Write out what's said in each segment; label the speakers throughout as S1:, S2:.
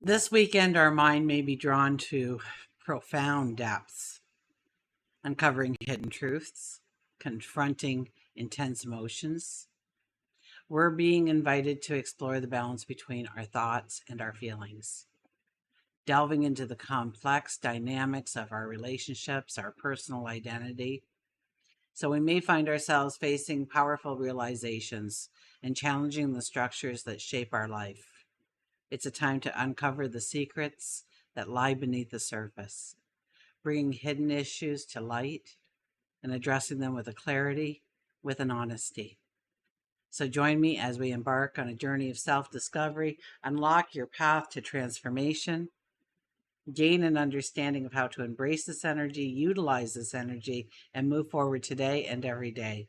S1: This weekend, our mind may be drawn to profound depths, uncovering hidden truths, confronting intense emotions. We're being invited to explore the balance between our thoughts and our feelings, delving into the complex dynamics of our relationships, our personal identity. So we may find ourselves facing powerful realizations and challenging the structures that shape our life. It's a time to uncover the secrets that lie beneath the surface, bringing hidden issues to light and addressing them with a clarity, with an honesty. So join me as we embark on a journey of self-discovery, unlock your path to transformation, gain an understanding of how to embrace this energy, utilize this energy, and move forward today and every day.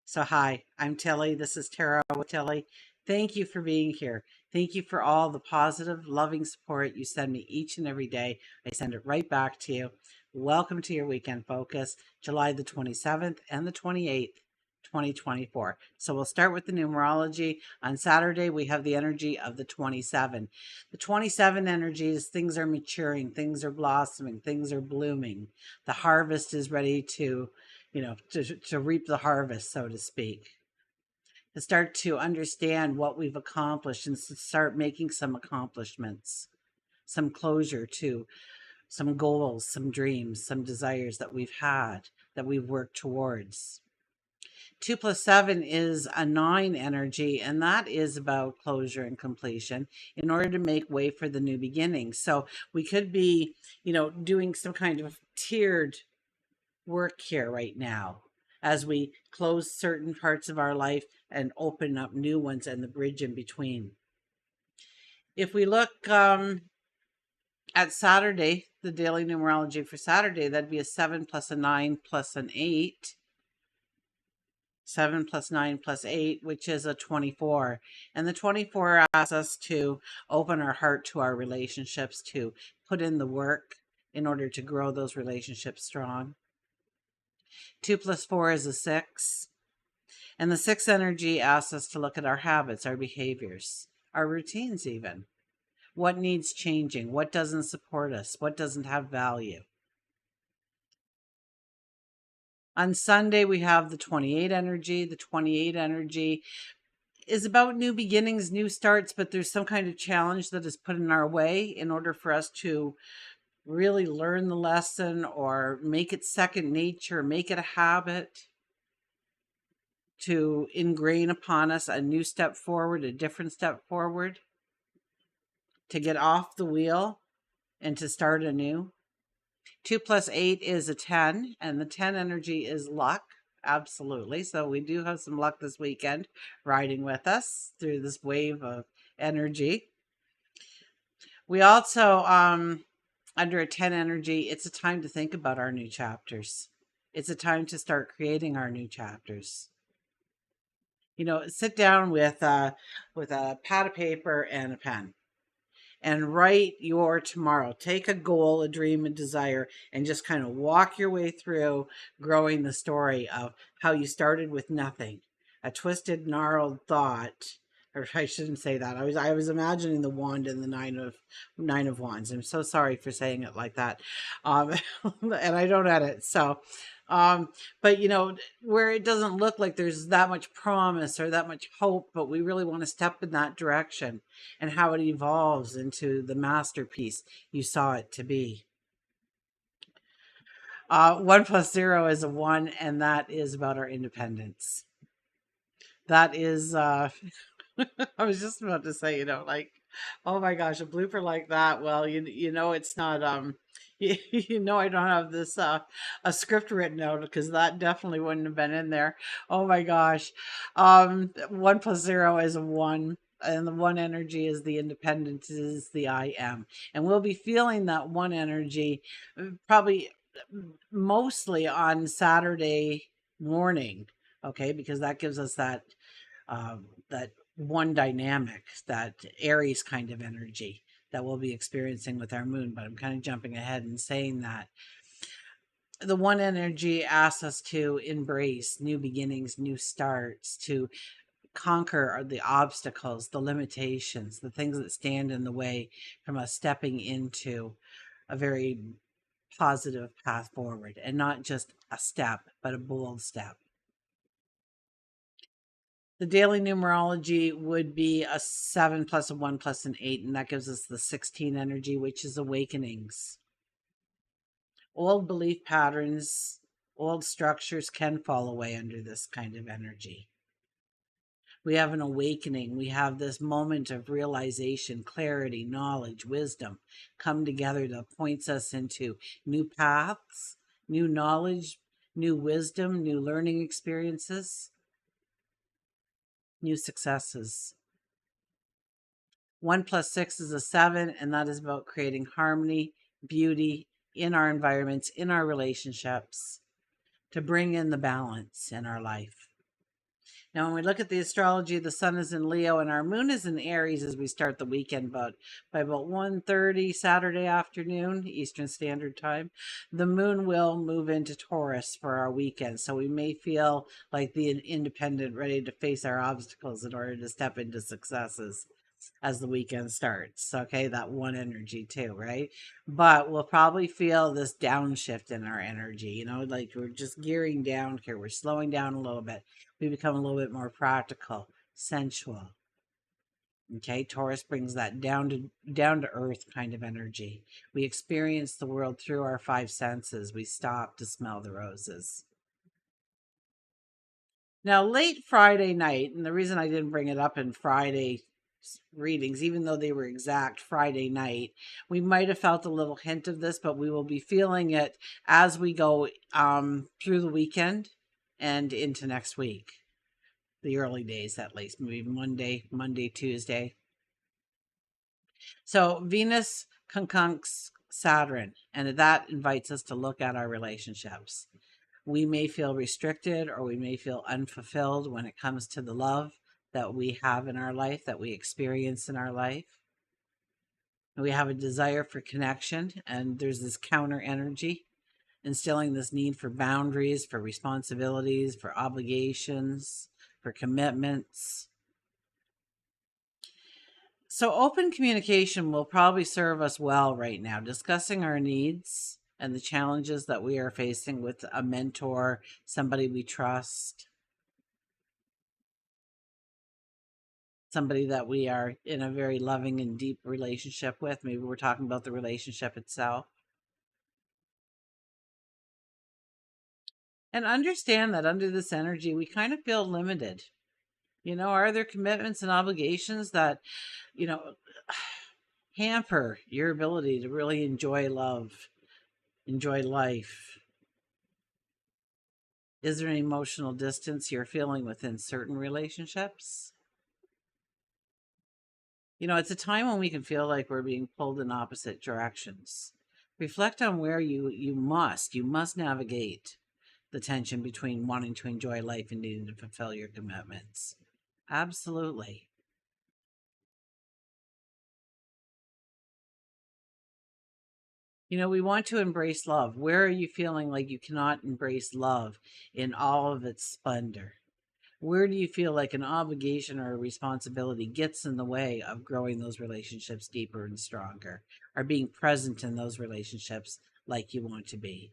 S1: So hi, I'm Tilly. This is Tarot with Tilly. Thank you for being here. Thank you for all the positive, loving support you send me each and every day. I send it right back to you. Welcome to your weekend focus, July the 27th and the 28th. 2024. So we'll start with the numerology. On Saturday, we have the energy of the 27. The 27 energy is things are maturing, things are blossoming, things are blooming. The harvest is ready to reap the harvest, so to speak, to start to understand what we've accomplished and to start making some accomplishments, some closure to some goals, some dreams, some desires that we've had, that we've worked towards. 2 plus 7 is a 9 energy, and that is about closure and completion in order to make way for the new beginning. So we could be, doing some kind of tiered work here right now as we close certain parts of our life and open up new ones and the bridge in between. If we look at Saturday, the daily numerology for Saturday, that'd be a 7 plus a 9 plus an 8. 7 plus 9 plus 8, which is a 24. And the 24 asks us to open our heart to our relationships, to put in the work in order to grow those relationships strong. 2 plus 4 is a 6. And the 6 energy asks us to look at our habits, our behaviors, our routines even. What needs changing? What doesn't support us? What doesn't have value? On Sunday, we have the 28 energy. The 28 energy is about new beginnings, new starts, but there's some kind of challenge that is put in our way in order for us to really learn the lesson or make it second nature, make it a habit, to ingrain upon us a new step forward, a different step forward, to get off the wheel and to start anew. 2 plus 8 is a 10, and the 10 energy is luck. Absolutely. So we do have some luck this weekend riding with us through this wave of energy. We also, under a 10 energy, it's a time to think about our new chapters. It's a time to start creating our new chapters. Sit down with a pad of paper and a pen and write your tomorrow. Take a goal, a dream, a desire, and just kind of walk your way through growing the story of how you started with nothing, a twisted, gnarled thought. Or I shouldn't say that. I was imagining the wand and the nine of wands. I'm so sorry for saying it like that, and I don't edit. So, but where it doesn't look like there's that much promise or that much hope, but we really want to step in that direction, and how it evolves into the masterpiece you saw it to be. 1 plus 0 is a 1, and that is about our independence. That is, I was just about to say, oh my gosh, a blooper like that. Well, it's not, I don't have this, a script written out, because that definitely wouldn't have been in there. Oh my gosh. 1 plus 0 is a 1. And the 1 energy is the independence, is the I am. And we'll be feeling that 1 energy probably mostly on Saturday morning. Okay. Because that gives us that, that 1 dynamic, that Aries kind of energy that we'll be experiencing with our moon. But I'm kind of jumping ahead and saying that the 1 energy asks us to embrace new beginnings, new starts, to conquer the obstacles, the limitations, the things that stand in the way from us stepping into a very positive path forward, and not just a step, but a bold step. The daily numerology would be a 7 plus a 1 plus an 8, and that gives us the 16 energy, which is awakenings. Old belief patterns, old structures can fall away under this kind of energy. We have an awakening. We have this moment of realization, clarity, knowledge, wisdom come together that points us into new paths, new knowledge, new wisdom, new learning experiences, new successes. 1 plus 6 is a 7, and that is about creating harmony, beauty in our environments, in our relationships, to bring in the balance in our life. Now, when we look at the astrology, the sun is in Leo and our moon is in Aries as we start the weekend, by about 1:30 Saturday afternoon, Eastern Standard Time. The moon will move into Taurus for our weekend, so we may feel like the independent, ready to face our obstacles in order to step into successes as the weekend starts. Okay, that one energy too, right? But we'll probably feel this downshift in our energy, like we're just gearing down here. We're slowing down a little bit. We become a little bit more practical, sensual. Okay, Taurus brings that down to earth kind of energy. We experience the world through our 5 senses. We stop to smell the roses. Now, late Friday night, and the reason I didn't bring it up in Friday readings, even though they were exact Friday night, we might have felt a little hint of this, but we will be feeling it as we go through the weekend and into next week. The early days, at least, maybe Monday, Tuesday. So Venus conjuncts Saturn, and that invites us to look at our relationships. We may feel restricted or we may feel unfulfilled when it comes to the love that we have in our life, that we experience in our life. We have a desire for connection, and there's this counter energy instilling this need for boundaries, for responsibilities, for obligations, for commitments. So open communication will probably serve us well right now, discussing our needs and the challenges that we are facing with a mentor, somebody we trust, somebody that we are in a very loving and deep relationship with. Maybe we're talking about the relationship itself. And understand that under this energy, we kind of feel limited. Are there commitments and obligations that, hamper your ability to really enjoy love, enjoy life? Is there an emotional distance you're feeling within certain relationships? It's a time when we can feel like we're being pulled in opposite directions. Reflect on where you must navigate the tension between wanting to enjoy life and needing to fulfill your commitments. Absolutely. We want to embrace love. Where are you feeling like you cannot embrace love in all of its splendor? Where do you feel like an obligation or a responsibility gets in the way of growing those relationships deeper and stronger, or being present in those relationships like you want to be?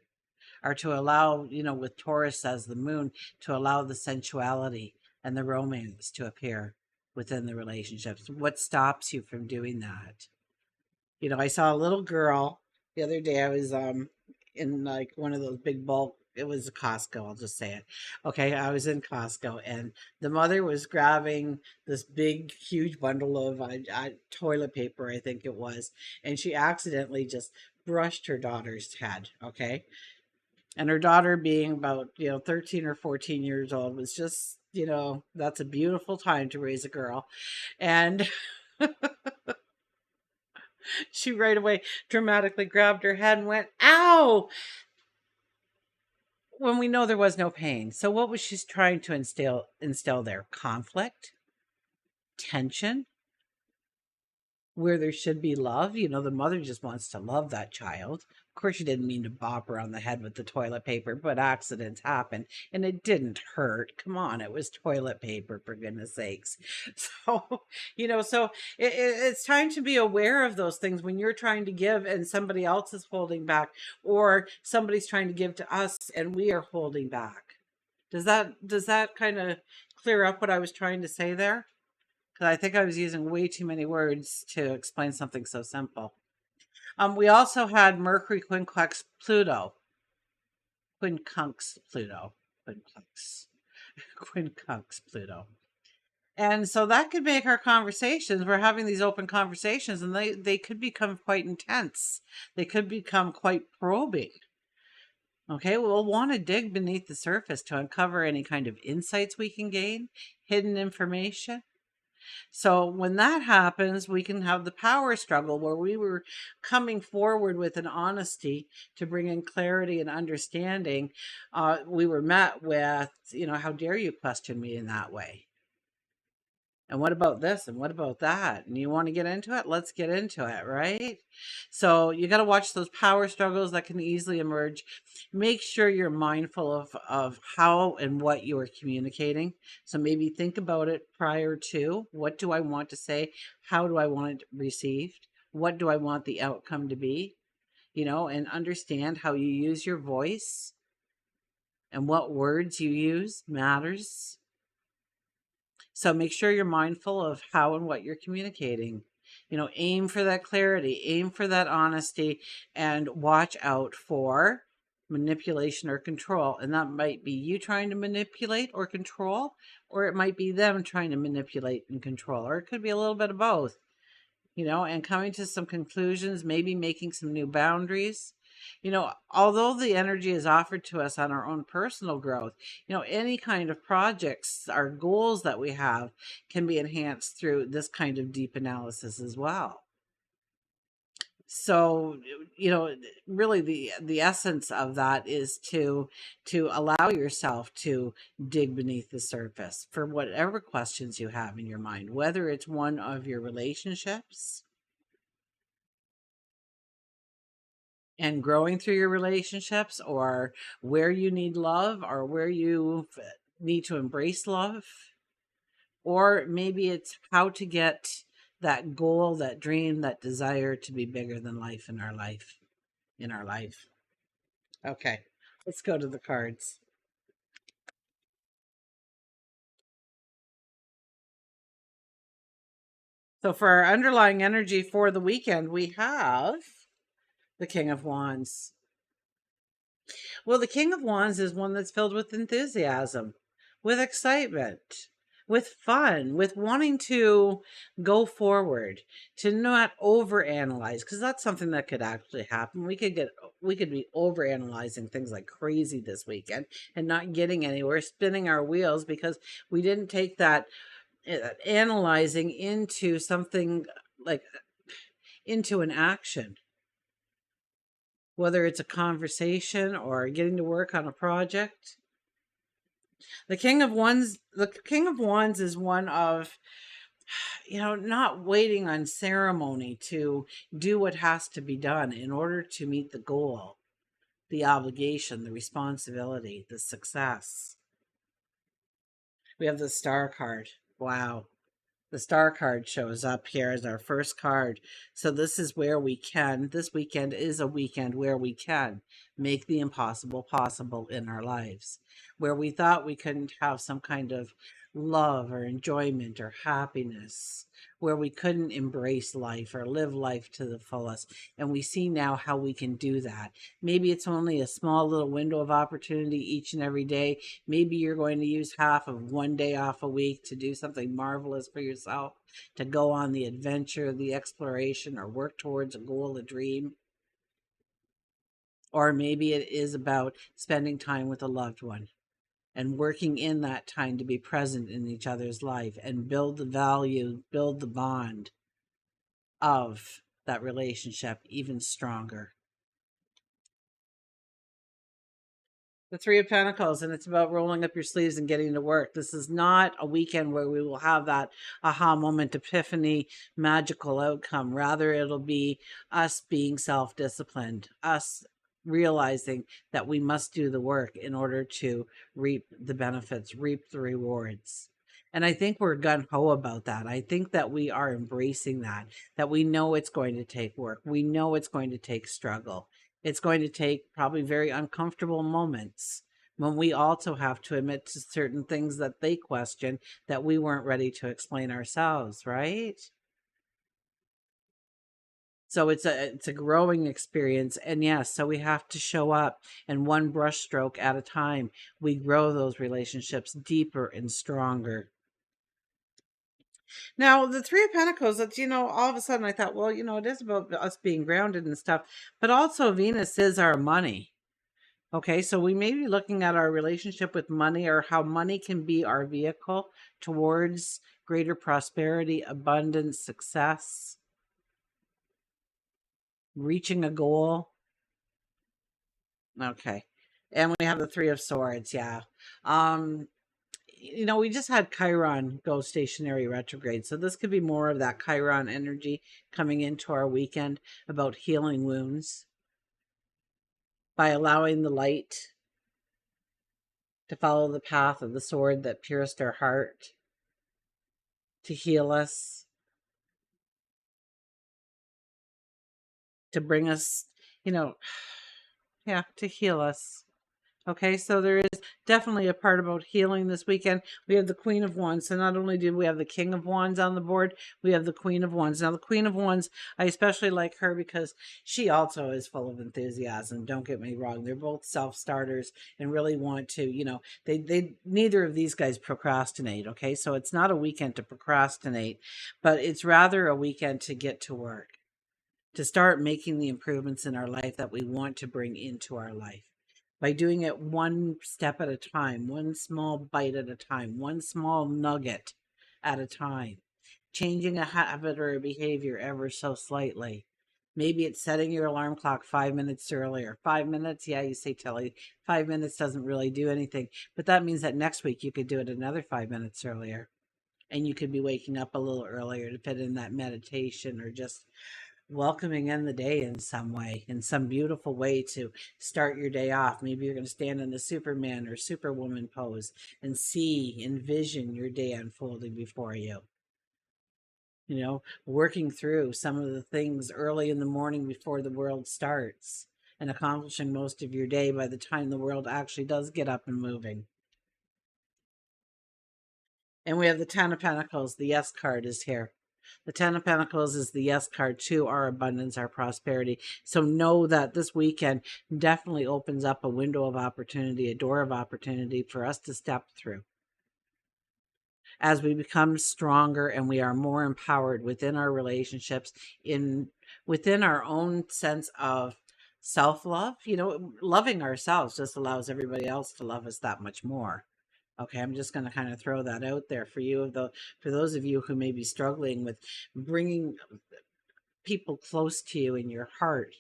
S1: Or to allow, with Taurus as the moon, to allow the sensuality and the romance to appear within the relationships. What stops you from doing that? I saw a little girl the other day. I was in like one of those big bulk, it was a Costco, I'll just say it. Okay, I was in Costco, and the mother was grabbing this big, huge bundle of toilet paper, I think it was, and she accidentally just brushed her daughter's head, okay? And her daughter, being about 13 or 14 years old, was just, that's a beautiful time to raise a girl. And she right away dramatically grabbed her head and went, ow, when we know there was no pain. So what was she trying to instill there? Conflict, tension, where there should be love. The mother just wants to love that child, Of course, you didn't mean to bop her on the head with the toilet paper, but accidents happen and it didn't hurt. Come on, it was toilet paper, for goodness sakes. So, so it's time to be aware of those things when you're trying to give and somebody else is holding back, or somebody's trying to give to us and we are holding back. Does that kind of clear up what I was trying to say there? Because I think I was using way too many words to explain something so simple. We also had Mercury, QUINCUNX, Pluto. QUINCUNX, Pluto. QUINCUNX. QUINCUNX, Pluto. And so that could make our conversations, we're having these open conversations, and they could become quite intense. They could become quite probing. Okay, we'll want to dig beneath the surface to uncover any kind of insights we can gain, hidden information. So when that happens, we can have the power struggle where we were coming forward with an honesty to bring in clarity and understanding. We were met with, how dare you question me in that way? And what about this? And what about that? And you want to get into it? Let's get into it, right? So you got to watch those power struggles that can easily emerge. Make sure you're mindful of how and what you are communicating. So maybe think about it prior to, what do I want to say? How do I want it received? What do I want the outcome to be? And understand how you use your voice and what words you use matters. So make sure you're mindful of how and what you're communicating. Aim for that clarity, aim for that honesty, and watch out for manipulation or control. And that might be you trying to manipulate or control, or it might be them trying to manipulate and control, or it could be a little bit of both, and coming to some conclusions, maybe making some new boundaries. Although the energy is offered to us on our own personal growth, any kind of projects, our goals that we have can be enhanced through this kind of deep analysis as well. So, really the essence of that is to allow yourself to dig beneath the surface for whatever questions you have in your mind, whether it's one of your relationships and growing through your relationships, or where you need love, or where you need to embrace love, or maybe it's how to get that goal, that dream, that desire to be bigger than life in our life. Okay, let's go to the cards. So for our underlying energy for the weekend, we have the King of Wands. Well, the King of Wands is one that's filled with enthusiasm, with excitement, with fun, with wanting to go forward, to not overanalyze, because that's something that could actually happen. We could be overanalyzing things like crazy this weekend and not getting anywhere, spinning our wheels because we didn't take that analyzing into something, like into an action, whether it's a conversation or getting to work on a project. The King of Wands is one of, not waiting on ceremony to do what has to be done in order to meet the goal, the obligation, the responsibility, the success. We have the Star card. Wow. The Star card shows up here as our first card. So this weekend is a weekend where we can make the impossible possible in our lives. Where we thought we couldn't have some kind of love or enjoyment or happiness, where we couldn't embrace life or live life to the fullest. And we see now how we can do that. Maybe it's only a small little window of opportunity each and every day. Maybe you're going to use half of one day off a week to do something marvelous for yourself, to go on the adventure, the exploration, or work towards a goal, a dream. Or maybe it is about spending time with a loved one and working in that time to be present in each other's life and build the value, build the bond of that relationship even stronger. The Three of Pentacles, and it's about rolling up your sleeves and getting to work. This is not a weekend where we will have that aha moment, epiphany, magical outcome. Rather, it'll be us being self-disciplined, us realizing that we must do the work in order to reap the benefits, reap the rewards. And I think we're gung-ho about that. I think that we are embracing that we know it's going to take work. We know it's going to take struggle. It's going to take probably very uncomfortable moments when we also have to admit to certain things that they question that we weren't ready to explain ourselves, right? So it's a growing experience. And yes, so we have to show up, and one brushstroke at a time, we grow those relationships deeper and stronger. Now, the Three of Pentacles, that's, all of a sudden I thought, well, it is about us being grounded and stuff, but also Venus is our money. Okay, so we may be looking at our relationship with money, or how money can be our vehicle towards greater prosperity, abundance, success, reaching a goal. Okay. And we have the Three of Swords, yeah. We just had Chiron go stationary retrograde. So this could be more of that Chiron energy coming into our weekend about healing wounds by allowing the light to follow the path of the sword that pierced our heart, to heal us, to bring us, to heal us. Okay, so there is definitely a part about healing this weekend. We have the Queen of Wands. So not only do we have the King of Wands on the board, we have the Queen of Wands. Now, the Queen of Wands, I especially like her because she also is full of enthusiasm. Don't get me wrong. They're both self-starters and really want to, they neither of these guys procrastinate, okay? So it's not a weekend to procrastinate, but it's rather a weekend to get to work, to start making the improvements in our life that we want to bring into our life. By doing it one step at a time, one small bite at a time, one small nugget at a time, changing a habit or a behavior ever so slightly. Maybe it's setting your alarm clock 5 minutes earlier. 5 minutes, yeah, you say, Telly, 5 minutes doesn't really do anything. But that means that next week you could do it another 5 minutes earlier. And you could be waking up a little earlier to fit in that meditation, or just welcoming in the day in some way, in some beautiful way to start your day off. Maybe you're going to stand in the Superman or Superwoman pose and envision your day unfolding before you. Working through some of the things early in the morning before the world starts, and accomplishing most of your day by the time the world actually does get up and moving. And we have the Ten of Pentacles. The Yes card is here. The Ten of Pentacles is the yes card to our abundance, our prosperity. So know that this weekend definitely opens up a window of opportunity, a door of opportunity for us to step through. As we become stronger and we are more empowered within our relationships, within our own sense of self-love, loving ourselves just allows everybody else to love us that much more. Okay, I'm just going to kind of throw that out there for you, for those of you who may be struggling with bringing people close to you in your heart.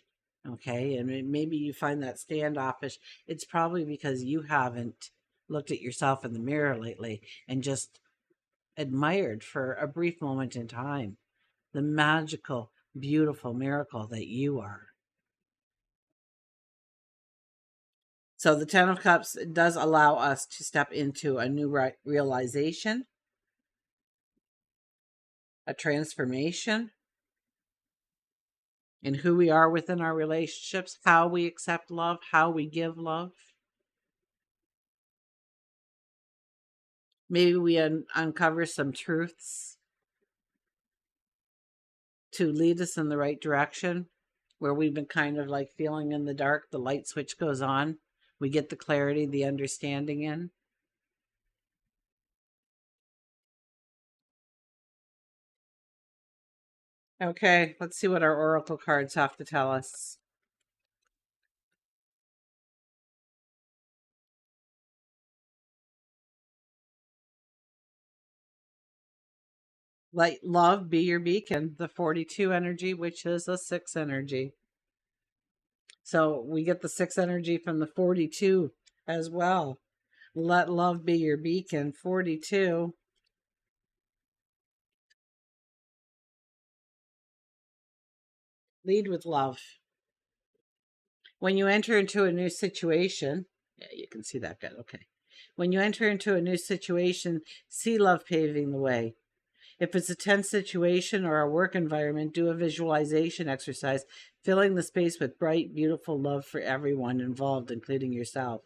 S1: Okay, and maybe you find that standoffish. It's probably because you haven't looked at yourself in the mirror lately and just admired for a brief moment in time the magical, beautiful miracle that you are. So the Ten of Cups does allow us to step into a new realization, a transformation in who we are within our relationships, how we accept love, how we give love. Maybe we uncover some truths to lead us in the right direction, where we've been kind of like feeling in the dark. The light switch goes on. We get the clarity, the understanding in. Okay, let's see what our oracle cards have to tell us. Let love be your beacon, the 42 energy, which is a 6 energy. So we get the 6 energy from the 42 as well. Let love be your beacon. 42. Lead with love. When you enter into a new situation, yeah, you can see that good. Okay. When you enter into a new situation, see love paving the way. If it's a tense situation or a work environment, do a visualization exercise, filling the space with bright, beautiful love for everyone involved, including yourself.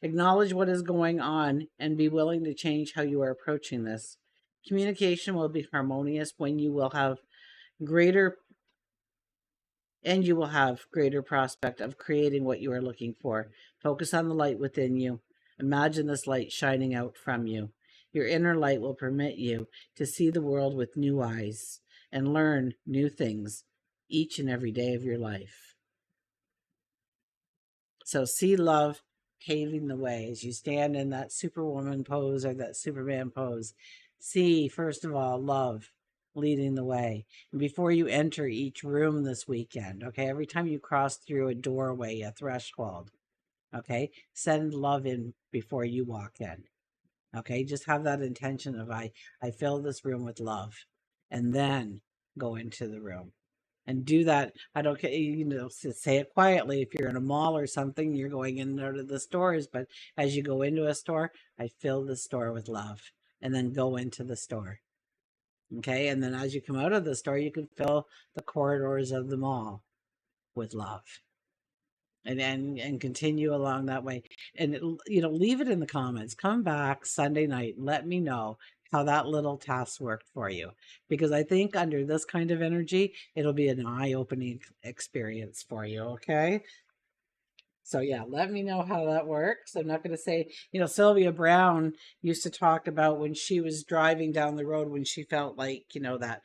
S1: Acknowledge what is going on and be willing to change how you are approaching this. Communication will be harmonious when greater you will have greater prospect of creating what you are looking for. Focus on the light within you. Imagine this light shining out from you. Your inner light will permit you to see the world with new eyes and learn new things each and every day of your life. So see love paving the way as you stand in that superwoman pose or that Superman pose. See, first of all, love leading the way. And before you enter each room this weekend, okay, every time you cross through a doorway, a threshold, okay, send love in before you walk in. Okay, just have that intention of I fill this room with love, and then go into the room and do that. I don't care, say it quietly. If you're in a mall or something, you're going in and out of the stores, but as you go into a store, I fill the store with love, and then go into the store. Okay, and then as you come out of the store, you can fill the corridors of the mall with love. And continue along that way, and leave it in the comments. Come back Sunday night, let me know how that little task worked for you, because I think under this kind of energy it'll be an eye-opening experience for you. Okay, so yeah, let me know how that works. I'm not going to say, Sylvia Brown used to talk about when she was driving down the road, when she felt like, that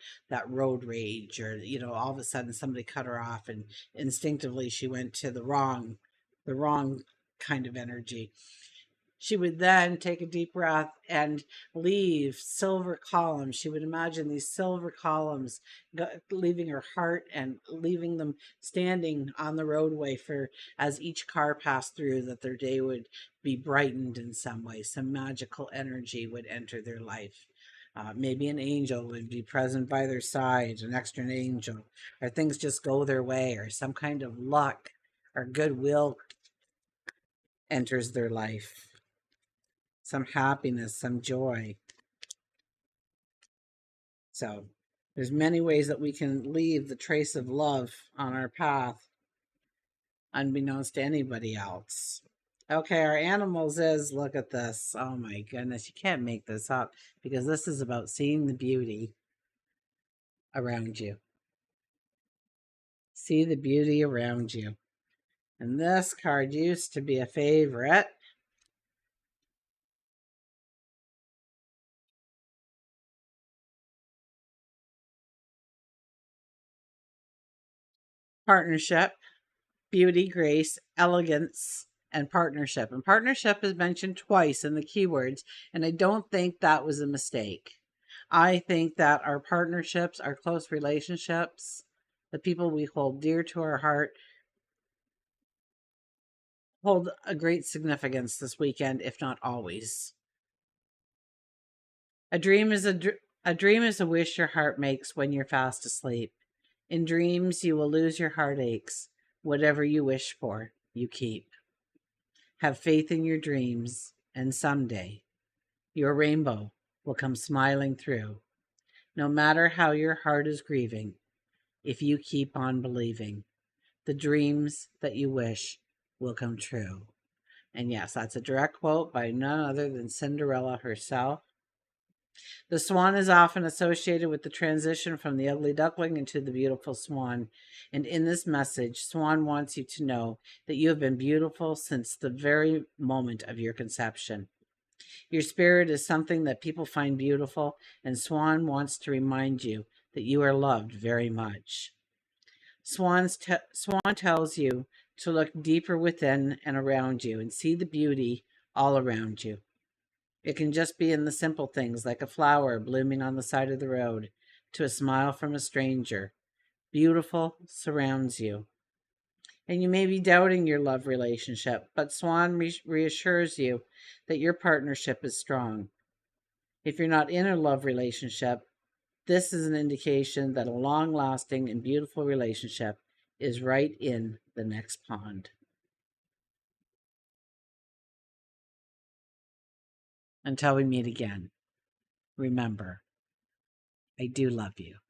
S1: road rage, or, all of a sudden somebody cut her off and instinctively she went to the wrong kind of energy. She would then take a deep breath and leave silver columns. She would imagine these silver columns leaving her heart and leaving them standing on the roadway for as each car passed through, that their day would be brightened in some way. Some magical energy would enter their life. Maybe an angel would be present by their side, an extra angel, or things just go their way, or some kind of luck or goodwill enters their life. Some happiness, some joy. So there's many ways that we can leave the trace of love on our path, unbeknownst to anybody else. Okay, our animals is, look at this. Oh my goodness, you can't make this up, because this is about seeing the beauty around you. See the beauty around you. And this card used to be a favorite. Partnership, beauty, grace, elegance, and partnership. And partnership is mentioned twice in the keywords, and I don't think that was a mistake. I think that our partnerships, our close relationships, the people we hold dear to our heart, hold a great significance this weekend, if not always. A dream is a dream is a wish your heart makes when you're fast asleep. In dreams, you will lose your heartaches. Whatever you wish for, you keep. Have faith in your dreams, and someday your rainbow will come smiling through. No matter how your heart is grieving, if you keep on believing, the dreams that you wish will come true. And yes, that's a direct quote by none other than Cinderella herself. The swan is often associated with the transition from the ugly duckling into the beautiful swan. And in this message, Swan wants you to know that you have been beautiful since the very moment of your conception. Your spirit is something that people find beautiful, and Swan wants to remind you that you are loved very much. Swan tells you to look deeper within and around you and see the beauty all around you. It can just be in the simple things, like a flower blooming on the side of the road, to a smile from a stranger. Beautiful surrounds you. And you may be doubting your love relationship, but Swan reassures you that your partnership is strong. If you're not in a love relationship, this is an indication that a long-lasting and beautiful relationship is right in the next pond. Until we meet again, remember, I do love you.